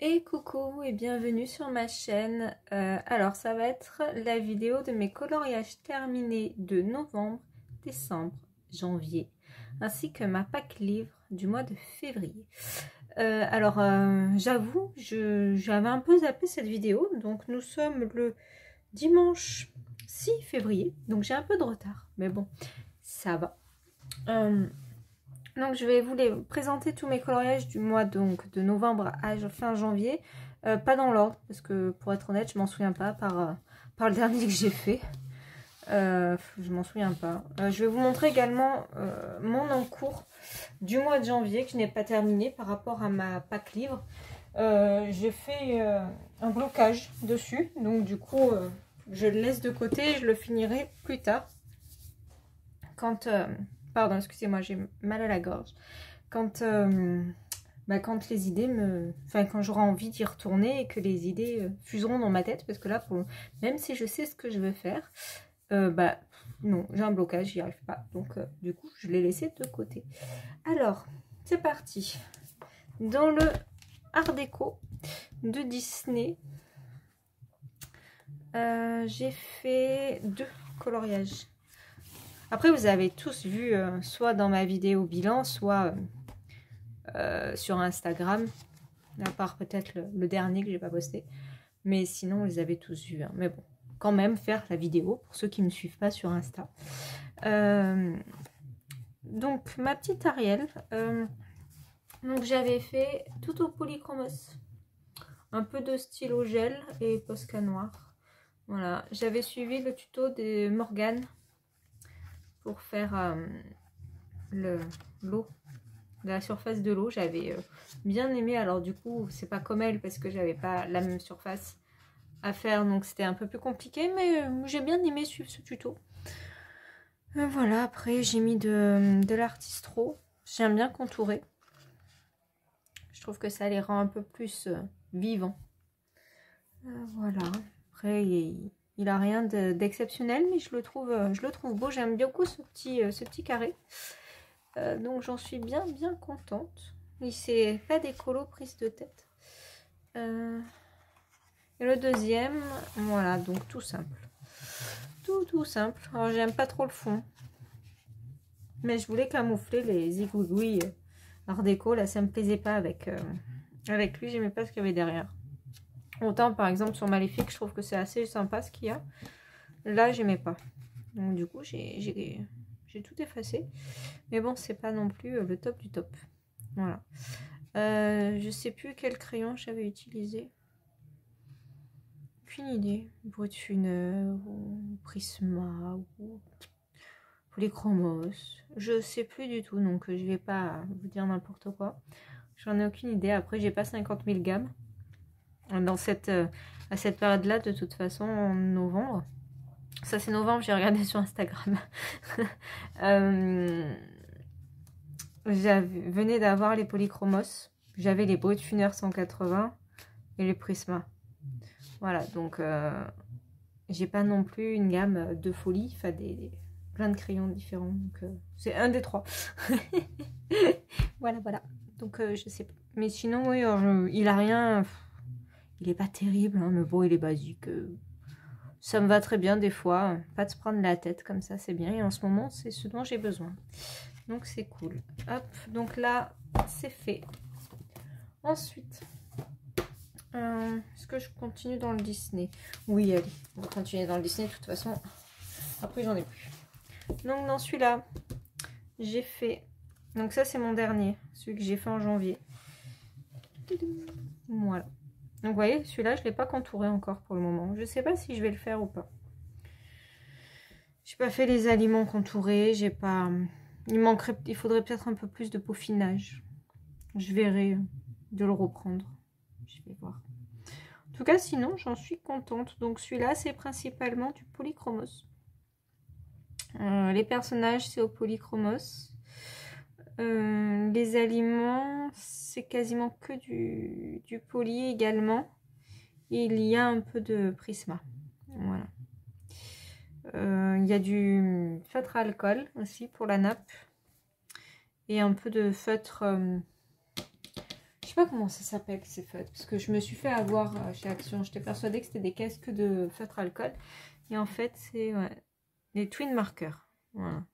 Et coucou et bienvenue sur ma chaîne. Alors ça va être la vidéo de mes coloriages terminés de novembre, décembre, janvier, ainsi que ma pack livre du mois de février. J'avoue, j'avais un peu zappé cette vidéo, donc nous sommes le dimanche 6 février, donc j'ai un peu de retard, mais bon, ça va. Donc je vais vous les présenter tous mes coloriages du mois donc de novembre à fin janvier, pas dans l'ordre parce que pour être honnête je m'en souviens pas par le dernier que j'ai fait, je m'en souviens pas. Je vais vous montrer également mon encours du mois de janvier que je n'ai pas terminé par rapport à ma pack livre. J'ai fait un blocage dessus, donc du coup je le laisse de côté et je le finirai plus tard quand pardon, excusez-moi, j'ai mal à la gorge. Quand les idées quand j'aurai envie d'y retourner et que les idées fuseront dans ma tête, parce que là, même si je sais ce que je veux faire, non, j'ai un blocage, j'y arrive pas. Donc, du coup, je l'ai laissé de côté. Alors, c'est parti. Dans le Art déco de Disney, j'ai fait 2 coloriages. Après, vous avez tous vu, soit dans ma vidéo bilan, soit sur Instagram, à part peut-être le dernier que j'ai pas posté. Mais sinon, vous les avez tous vus. Hein. Mais bon, quand même, faire la vidéo pour ceux qui ne me suivent pas sur Insta. Donc, ma petite Ariel, donc j'avais fait tout au polychromos. Un peu de stylo gel et Posca noir. Voilà, j'avais suivi le tuto de Morgane pour faire l'eau, de la surface de l'eau. J'avais bien aimé. Alors du coup, c'est pas comme elle parce que j'avais pas la même surface à faire, donc c'était un peu plus compliqué, mais j'ai bien aimé suivre ce tuto. Voilà, après j'ai mis de l'artistro. J'aime bien contourer. Je trouve que ça les rend un peu plus vivants. Voilà. Après, il a rien d'exceptionnel, mais je le trouve beau. J'aime beaucoup ce petit carré. Donc j'en suis bien contente. Et c'est pas des colos prises de tête. Et le deuxième, voilà, donc tout simple. Tout simple. Alors j'aime pas trop le fond. Mais je voulais camoufler les zigouigouis art déco. Là ça me plaisait pas avec lui, j'aimais pas ce qu'il y avait derrière. Autant par exemple sur Maléfique, je trouve que c'est assez sympa ce qu'il y a. Là j'aimais pas. Donc du coup j'ai tout effacé. Mais bon, c'est pas non plus le top du top. Voilà. Je sais plus quel crayon j'avais utilisé. Aucune idée. Brut Funeur ou Prisma ou Polychromos. Je sais plus du tout, donc je vais pas vous dire n'importe quoi. J'en ai aucune idée. Après, j'ai pas 50 000 gammes dans à cette période-là, de toute façon, en novembre. Ça, c'est novembre, j'ai regardé sur Instagram. Venais d'avoir les Polychromos. J'avais les Brut Funeur 180 et les Prisma. Voilà, donc j'ai pas non plus une gamme de folie. Enfin, plein de crayons différents. Donc c'est un des 3. voilà. Donc je sais pas. Mais sinon, oui, il a rien. Il est pas terrible, hein, mais bon, il est basique. Ça me va très bien des fois. Pas de se prendre la tête comme ça, c'est bien. Et en ce moment, c'est ce dont j'ai besoin. Donc c'est cool. Hop, donc là, c'est fait. Ensuite, est-ce que je continue dans le Disney? Oui, allez, on va continuer dans le Disney. De toute façon, après, j'en ai plus. Donc dans celui-là, j'ai fait... Donc ça, c'est mon dernier. Celui que j'ai fait en janvier. Voilà. Donc vous voyez, celui-là, je ne l'ai pas contouré encore pour le moment. Je ne sais pas si je vais le faire ou pas. J'ai pas fait les aliments contourés. J'ai pas... Il faudrait peut-être un peu plus de peaufinage. Je verrai de le reprendre. Je vais voir. En tout cas, sinon, j'en suis contente. Donc celui-là, c'est principalement du polychromos. Les personnages, c'est au polychromos. Les aliments, c'est quasiment que du poly également. Et il y a un peu de prisma. Voilà. Il y a du feutre à alcool aussi pour la nappe. Et un peu de feutre... je sais pas comment ça s'appelle ces feutres, parce que je me suis fait avoir chez Action. J'étais persuadée que c'était des casques de feutre alcool. Et en fait, c'est des twin markers. Voilà.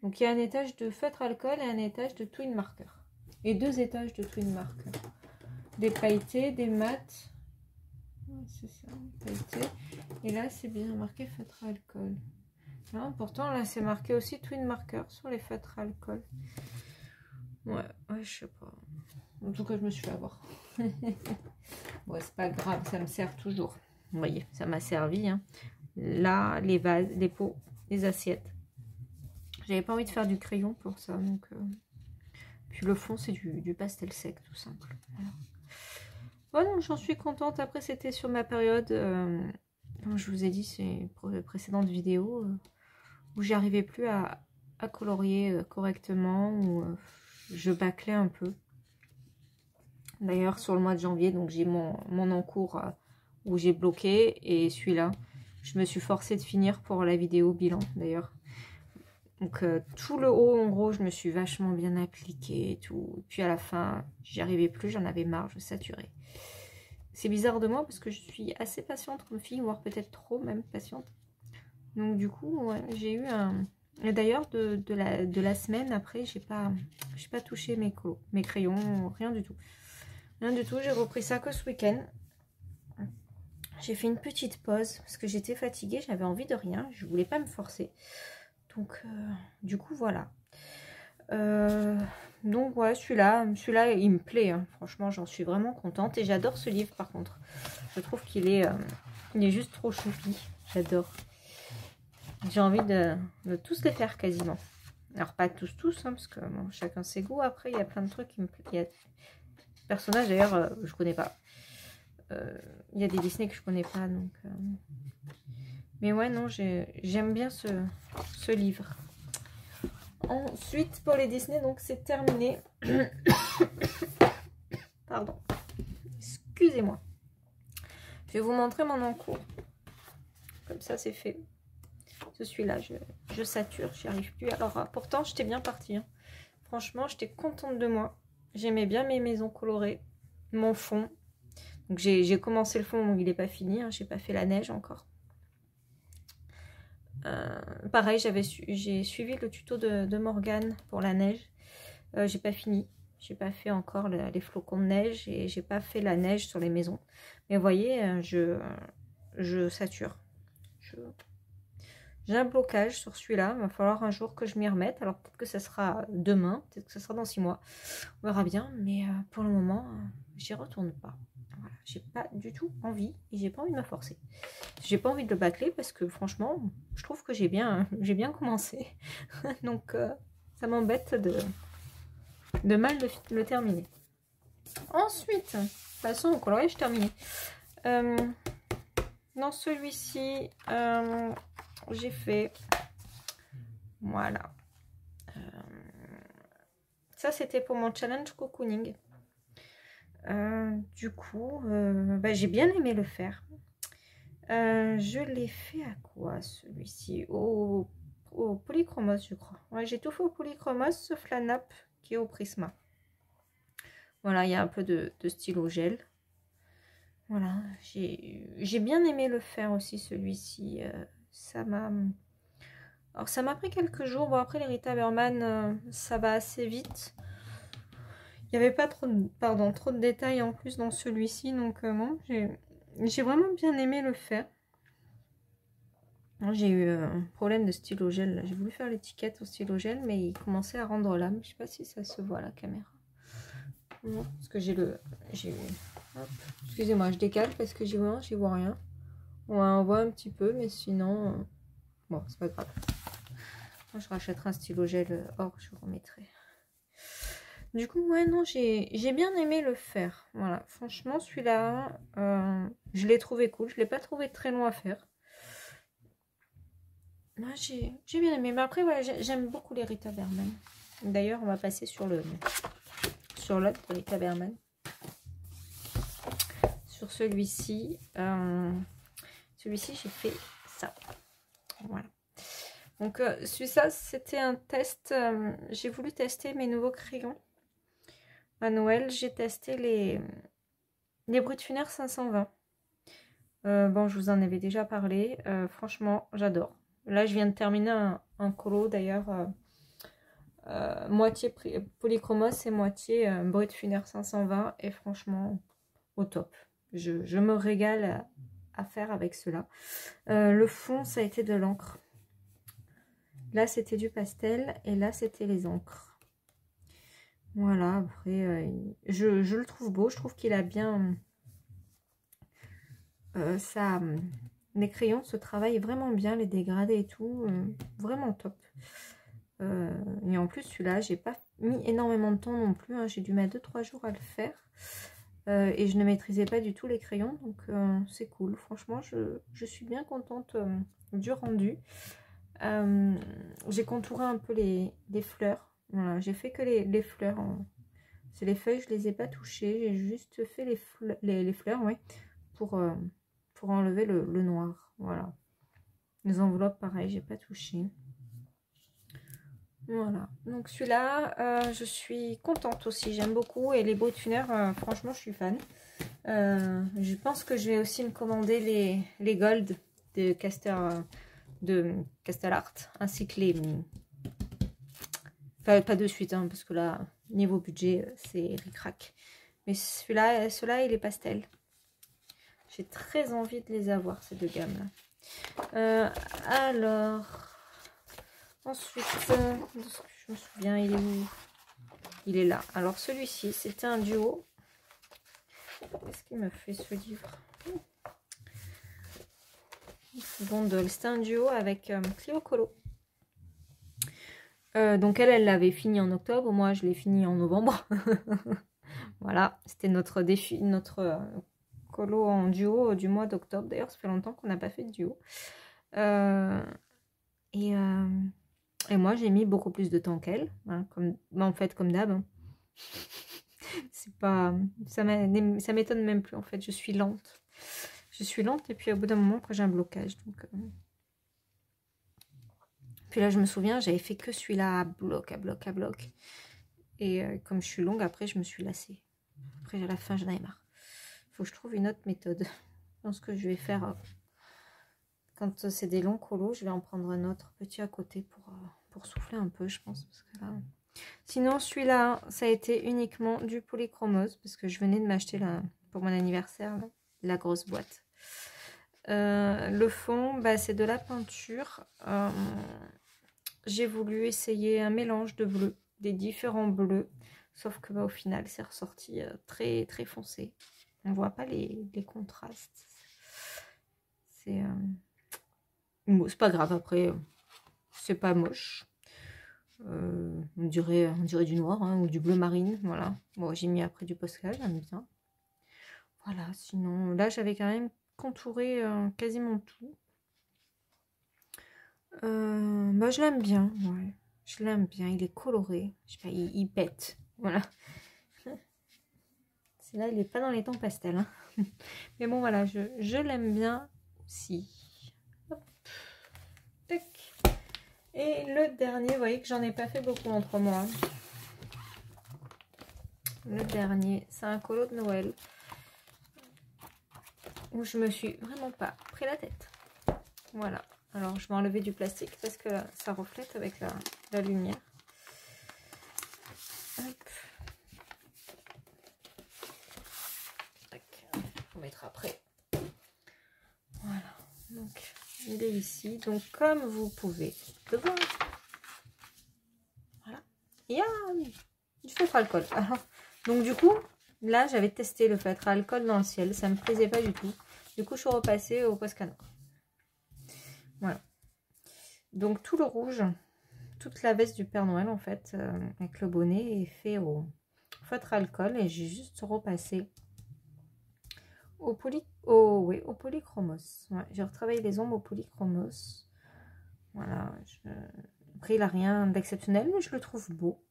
Donc il y a un étage de feutre alcool et un étage de twin markers. Et 2 étages de twin markers. Des pailletés, des mats. C'est ça, pailletés. Et là, c'est bien marqué feutre alcool. Non, pourtant, là, c'est marqué aussi twin markers sur les feutres alcool. Ouais, je sais pas. En tout cas, je me suis fait avoir. Ouais, c'est pas grave, ça me sert toujours. Vous voyez, ça m'a servi. Hein. Là, les vases, les pots, les assiettes. J'avais pas envie de faire du crayon pour ça. Donc, puis le fond, c'est du pastel sec, tout simple. Voilà. Ouais, donc j'en suis contente. Après, c'était sur ma période, comme je vous ai dit, c'est pour les précédentes vidéos, où j'arrivais plus à colorier correctement, où je bâclais un peu. D'ailleurs, sur le mois de janvier, donc j'ai mon encours où j'ai bloqué, et celui-là, je me suis forcée de finir pour la vidéo bilan, d'ailleurs. Donc, tout le haut, en gros, je me suis vachement bien appliquée et tout. Puis à la fin, j'y arrivais plus, j'en avais marre, je saturais. C'est bizarre de moi, parce que je suis assez patiente comme fille, voire peut-être trop même patiente. Donc, du coup, ouais, j'ai eu un... Et d'ailleurs, de la semaine après, j'ai pas touché mes crayons, rien du tout. Rien du tout, j'ai repris ça que ce week-end. J'ai fait une petite pause parce que j'étais fatiguée, j'avais envie de rien, je voulais pas me forcer. Donc, du coup, voilà. Donc, ouais, celui-là, il me plaît. Hein. Franchement, j'en suis vraiment contente. Et j'adore ce livre, par contre. Je trouve qu'il est, juste trop choupi. J'adore. J'ai envie de tous les faire quasiment. Alors, pas tous, hein, parce que bon, chacun ses goûts. Après, il y a plein de trucs qui me plaisent. Il y a des personnages, d'ailleurs, je connais pas. Il y a des Disney que je connais pas. Donc, mais ouais, non, j'aime bien ce livre. Ensuite, pour les Disney, donc c'est terminé. Pardon. Excusez-moi. Je vais vous montrer mon encours. Comme ça, c'est fait. Celui-là, je sature, j'y arrive plus. Alors, pourtant, j'étais bien partie. Hein. Franchement, j'étais contente de moi. J'aimais bien mes maisons colorées. Mon fond. Donc, j'ai commencé le fond, donc il n'est pas fini. Hein. J'ai pas fait la neige encore. Pareil, j'ai suivi le tuto de Morgane pour la neige. J'ai pas fini. J'ai pas fait encore les flocons de neige et j'ai pas fait la neige sur les maisons. Mais vous voyez, je sature. J'ai un blocage sur celui-là. Il va falloir un jour que je m'y remette. Alors peut-être que ça sera demain, peut-être que ça sera dans 6 mois. On verra bien. Mais pour le moment, j'y retourne pas. Voilà. J'ai pas du tout envie et j'ai pas envie de me forcer. J'ai pas envie de le bâcler parce que franchement, je trouve que j'ai bien commencé. Donc ça m'embête de mal le terminer. Ensuite, passons au coloriage terminé. Dans celui-ci, j'ai fait, voilà. Ça, c'était pour mon challenge cocooning. Du coup, j'ai bien aimé le faire. Je l'ai fait à quoi, celui-ci? Au polychromos, je crois. Ouais, j'ai tout fait au polychromos, sauf la nappe qui est au prisma. Voilà, il y a un peu de stylo gel. Voilà, j'ai bien aimé le faire aussi, celui-ci. Alors, ça m'a pris quelques jours. Bon, après, les Rita Berman, ça va assez vite. Il n'y avait pas trop de détails en plus dans celui-ci. Donc, non, j'ai vraiment bien aimé le faire. J'ai eu un problème de stylo gel. J'ai voulu faire l'étiquette au stylo gel, mais il commençait à rendre l'âme. Je sais pas si ça se voit à la caméra. Non, parce que excusez-moi, je décale parce que j'y vois rien. On voit un petit peu, mais sinon, bon, c'est pas grave. Moi, je rachèterai un stylo gel or, je vous remettrai. Du coup, ouais, non, j'ai bien aimé le faire. Voilà, franchement, celui-là, je l'ai trouvé cool. Je l'ai pas trouvé très long à faire. Moi, j'ai bien aimé. Mais après, voilà, j'aime beaucoup les Rita Berman. D'ailleurs, on va passer sur l'autre Rita Berman. Sur celui-ci, j'ai fait ça. Voilà. Donc, celui-là, c'était un test. J'ai voulu tester mes nouveaux crayons. à Noël, j'ai testé les Brut Funner 520. Bon, je vous en avais déjà parlé. Franchement, j'adore. Là, je viens de terminer un colo, d'ailleurs, moitié polychromos et moitié Brut Funner 520. Et franchement, au top. Je me régale à faire avec cela. Le fond, ça a été de l'encre. Là, c'était du pastel et là, c'était les encres. Voilà, après, je le trouve beau. Je trouve qu'il a bien... les crayons se travaillent vraiment bien, les dégradés et tout. Vraiment top. Et en plus, celui-là, j'ai pas mis énormément de temps non plus. Hein, j'ai dû mettre 2-3 jours à le faire. Et je ne maîtrisais pas du tout les crayons. Donc, c'est cool. Franchement, je suis bien contente du rendu. J'ai contouré un peu les fleurs. Voilà, j'ai fait que les fleurs. C'est les feuilles, je les ai pas touchées. J'ai juste fait les fleurs, ouais, pour enlever le noir. Voilà. Les enveloppes, pareil, j'ai pas touché. Voilà. Donc celui-là, je suis contente aussi. J'aime beaucoup. Et les Brut Funner, franchement, je suis fan. Je pense que je vais aussi me commander les Gold de Castel Art, ainsi que les... Enfin, pas de suite, hein, parce que là, niveau budget, c'est ric-rac. Mais ceux-là, il est pastel. J'ai très envie de les avoir, ces deux gammes-là. Alors, ensuite, de ce que je me souviens, il est où? Il est là. Alors, celui-ci, c'était un duo. Qu'est-ce qu'il me fait, ce livre? Gondole. C'était un duo avec Clio Colo. Donc elle l'avait fini en octobre, moi je l'ai fini en novembre. Voilà, c'était notre défi, notre colo en duo du mois d'octobre. D'ailleurs, ça fait longtemps qu'on n'a pas fait de duo. Et moi j'ai mis beaucoup plus de temps qu'elle, hein, en fait comme d'hab. Hein. C'est pas, ça m'étonne même plus en fait. Je suis lente. Je suis lente et puis au bout d'un moment, quand j'ai un blocage, donc. Puis là, je me souviens, j'avais fait que celui-là à bloc. Et comme je suis longue, après, je me suis lassée. Après, à la fin, j'en avais marre. Il faut que je trouve une autre méthode. Je pense que je vais faire... quand c'est des longs colos, je vais en prendre un autre petit à côté pour souffler un peu, je pense. Parce que là... Sinon, celui-là, ça a été uniquement du polychromose. Parce que je venais de m'acheter pour mon anniversaire, là, la grosse boîte. Le fond, bah, c'est de la peinture. J'ai voulu essayer un mélange de bleus, des différents bleus, sauf que bah, au final c'est ressorti très très foncé. On voit pas les contrastes. C'est pas grave, après c'est pas moche. On dirait du noir, hein, ou du bleu marine, voilà. Bon, j'ai mis après du postal, j'aime bien. Voilà, sinon là j'avais quand même contouré quasiment tout. Bah, je l'aime bien, ouais. Je l'aime bien, il est coloré. Je sais pas, il pète. Voilà. C'est là, il n'est pas dans les tons pastels. Hein. Mais bon, voilà, je l'aime bien aussi. Hop. Tac. Et le dernier, vous voyez que j'en ai pas fait beaucoup entre moi. Le dernier, c'est un colo de Noël. Où je me suis vraiment pas pris la tête. Voilà. Alors, je vais enlever du plastique parce que ça reflète avec la lumière. Hop. Faut mettre après. Voilà. Donc, il est ici. Donc, comme vous pouvez le voir, voilà. Il y a du feutre alcool. Alors, donc, du coup, là, j'avais testé le feutre alcool dans le ciel. Ça me plaisait pas du tout. Du coup, je suis repassée au Posca Nord. Voilà. Donc tout le rouge, toute la veste du Père Noël en fait, avec le bonnet est fait au feutre alcool et j'ai juste repassé au polychromos. Ouais, j'ai retravaillé les ombres au polychromos. Voilà. Après il n'a rien d'exceptionnel mais je le trouve beau.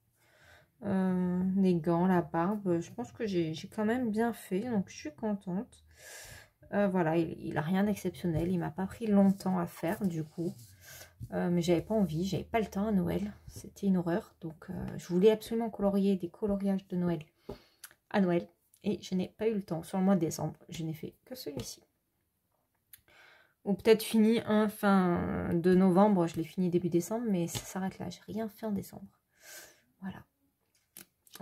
Les gants, la barbe, je pense que j'ai quand même bien fait donc je suis contente. Voilà, il n'a rien d'exceptionnel, il m'a pas pris longtemps à faire du coup. Mais j'avais pas envie, j'avais pas le temps à Noël, c'était une horreur. Donc je voulais absolument colorier des coloriages de Noël à Noël. Et je n'ai pas eu le temps. Sur le mois de décembre, je n'ai fait que celui-ci. Ou peut-être fini fin de novembre. Je l'ai fini début décembre, mais ça s'arrête là. J'ai rien fait en décembre. Voilà.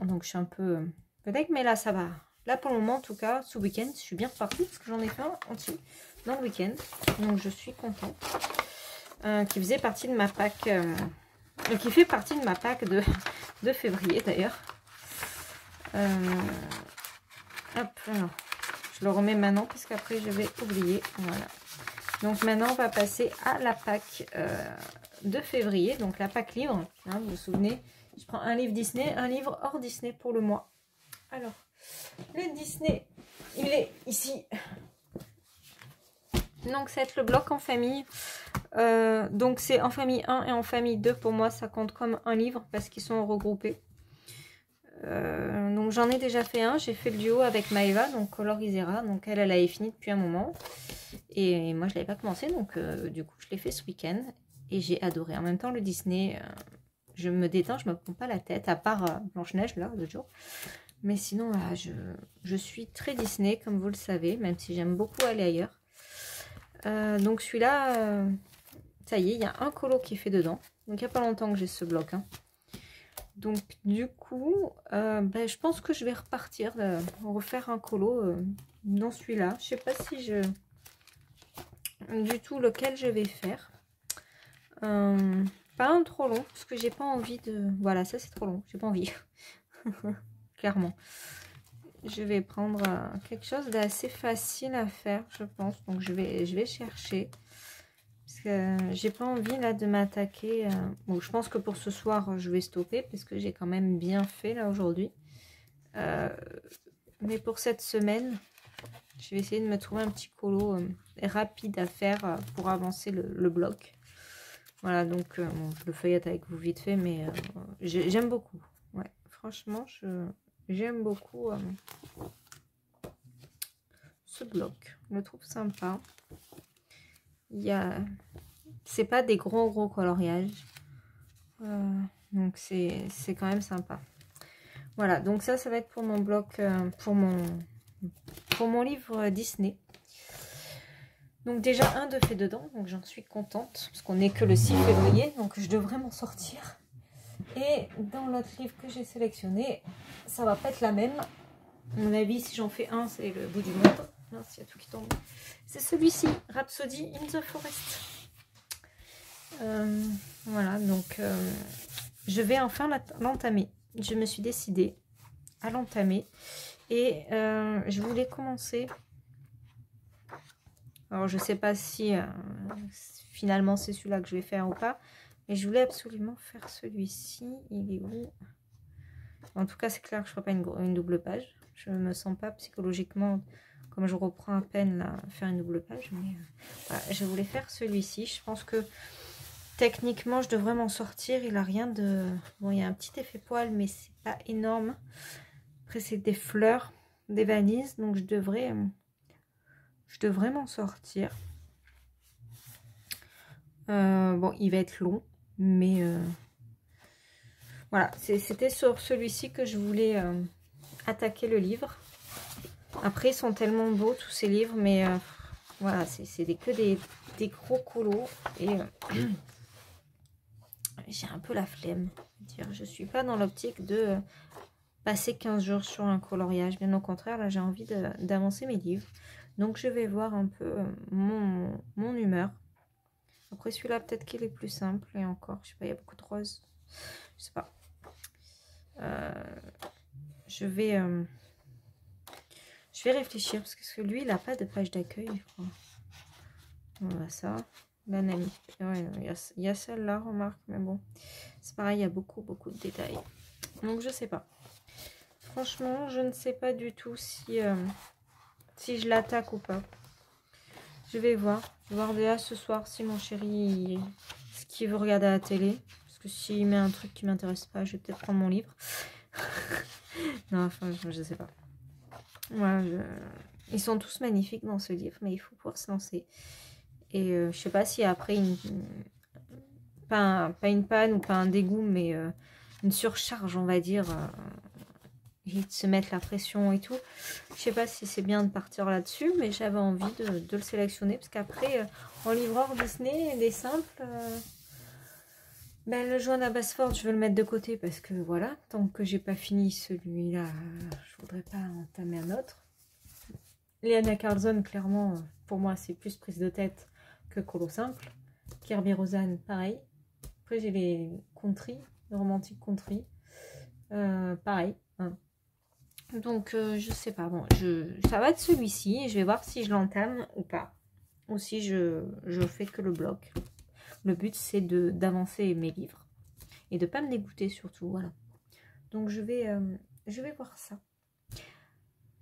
Donc je suis un peu peut-être, mais là ça va. Là pour le moment en tout cas, ce week-end, je suis bien repartie parce que j'en ai fait un entier dans le week-end. Donc je suis contente. Qui faisait partie de ma Pâques, qui fait partie de ma Pâques de février d'ailleurs. Hop, alors, je le remets maintenant parce qu'après je vais oublier. Voilà. Donc maintenant on va passer à la Pâques de février, donc la Pâques livre. Hein, vous vous souvenez, je prends un livre Disney, un livre hors Disney pour le mois. Alors, le Disney, il est ici. Donc ça va être le bloc en famille. Donc c'est en famille 1 et en famille 2. Pour moi, ça compte comme un livre parce qu'ils sont regroupés. Donc j'en ai déjà fait un. J'ai fait le duo avec Maëva, donc Color Isera. Donc elle avait fini depuis un moment. Et moi, je ne l'avais pas commencé. Donc du coup, je l'ai fait ce week-end. Et j'ai adoré. En même temps, le Disney, je me détends, je ne me prends pas la tête. À part Blanche-Neige, là, l'autre jour. Mais sinon, là, je suis très Disney, comme vous le savez. Même si j'aime beaucoup aller ailleurs. Donc celui-là, ça y est, il y a un colo qui est fait dedans. Donc il n'y a pas longtemps que j'ai ce bloc. Hein. Donc du coup, je pense que je vais repartir, refaire un colo dans celui-là. Je sais pas si du tout lequel je vais faire. Pas un trop long, parce que j'ai pas envie de... Voilà, ça c'est trop long, j'ai pas envie. Clairement. Je vais prendre quelque chose d'assez facile à faire, je pense. Donc je vais chercher. Parce que j'ai pas envie là de m'attaquer. Bon, je pense que pour ce soir, je vais stopper. Parce que j'ai quand même bien fait là aujourd'hui. Mais pour cette semaine, je vais essayer de me trouver un petit colo rapide à faire pour avancer le bloc. Voilà, donc bon, je le feuillette avec vous vite fait. Mais j'aime beaucoup. Ouais, franchement, j'aime beaucoup ce bloc. Je le trouve sympa. C'est pas des gros coloriages. Donc c'est quand même sympa. Voilà, donc ça va être pour mon bloc, pour mon livre Disney. Donc déjà un de fait dedans, donc j'en suis contente. Parce qu'on n'est que le 6 février, donc je devrais m'en sortir. Et dans l'autre livre que j'ai sélectionné, ça va pas être la même. À mon avis, si j'en fais un, c'est le bout du monde. Mince, il y a tout qui tombe. C'est celui-ci, Rhapsody in the Forest. Voilà, donc je vais enfin l'entamer. Je me suis décidée à l'entamer. Et je voulais commencer. Alors, je sais pas si finalement c'est celui-là que je vais faire ou pas. Mais je voulais absolument faire celui-ci. Il est où? En tout cas, c'est clair que je ne ferai pas une double page. Je ne me sens pas psychologiquement, comme je reprends à peine, là, faire une double page. Mais voilà, je voulais faire celui-ci. Je pense que techniquement, je devrais m'en sortir. Il n'a rien de... Bon, il y a un petit effet poil, mais c'est pas énorme. Après, c'est des fleurs, des vanises. Donc, je devrais m'en sortir. Bon, il va être long. Mais voilà, c'était sur celui-ci que je voulais attaquer le livre. Après, ils sont tellement beaux, tous ces livres. Mais voilà, c'est que des gros colos. Et... j'ai un peu la flemme. Je ne suis pas dans l'optique de passer 15 jours sur un coloriage. Bien au contraire, là, j'ai envie d'avancer mes livres. Donc, je vais voir un peu mon humeur. Après, celui-là, peut-être qu'il est plus simple. Et encore, je sais pas, il y a beaucoup de roses. Je sais pas. Je vais réfléchir. Parce que lui, il n'a pas de page d'accueil, je crois. Voilà, ça. L'analyse. Ouais, il y a celle-là, remarque, mais bon, c'est pareil, il y a beaucoup de détails. Donc je sais pas. Franchement, je ne sais pas du tout si je l'attaque ou pas. Je vais voir. Je vais voir déjà ce soir si mon chéri ce qu'il veut regarder à la télé. Parce que s'il met un truc qui m'intéresse pas, je vais peut-être prendre mon livre. Non, enfin, je sais pas. Voilà, ils sont tous magnifiques dans ce livre, mais il faut pouvoir se lancer. Et je sais pas si après, pas une panne ou pas un dégoût, mais une surcharge, on va dire, et de se mettre la pression et tout. Je sais pas si c'est bien de partir là-dessus, mais j'avais envie de le sélectionner parce qu'après, en livreur Disney, des simples, ben, le Joan à Basford, je vais le mettre de côté parce que voilà, tant que j'ai pas fini celui-là, je voudrais pas entamer un autre. Les Anna Carlson, clairement, pour moi, c'est plus prise de tête que Colo simple. Kirby Rosanne, pareil. Après, j'ai les country, les romantiques country. Pareil. Hein. Donc, je sais pas. Bon, ça va être celui-ci. Je vais voir si je l'entame ou pas. Ou si je fais que le bloc. Le but, c'est d'avancer mes livres. Et de ne pas me dégoûter, surtout. Voilà. Donc, je vais voir ça.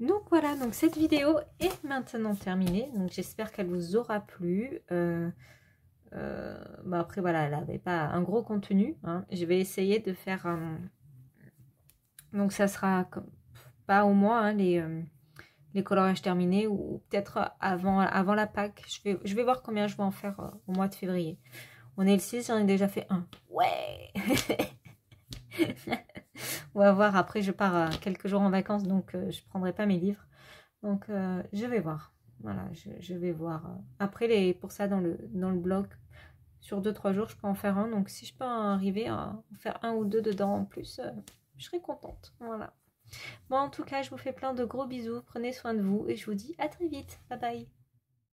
Donc voilà, donc cette vidéo est maintenant terminée. Donc j'espère qu'elle vous aura plu. Bah après voilà, elle n'avait pas un gros contenu. Hein. Je vais essayer de faire... donc ça sera pas au mois hein, les coloriages terminés ou peut-être avant la Pâques. Je vais voir combien je vais en faire au mois de février. On est le 6, j'en ai déjà fait un. Ouais. On va voir, après je pars quelques jours en vacances, donc je prendrai pas mes livres. Donc je vais voir. Voilà, je vais voir. Après, pour ça, dans le blog, sur 2-3 jours, je peux en faire un. Donc si je peux arriver à en faire un ou deux dedans en plus, je serai contente. Voilà. Bon, en tout cas, je vous fais plein de gros bisous. Prenez soin de vous et je vous dis à très vite. Bye bye.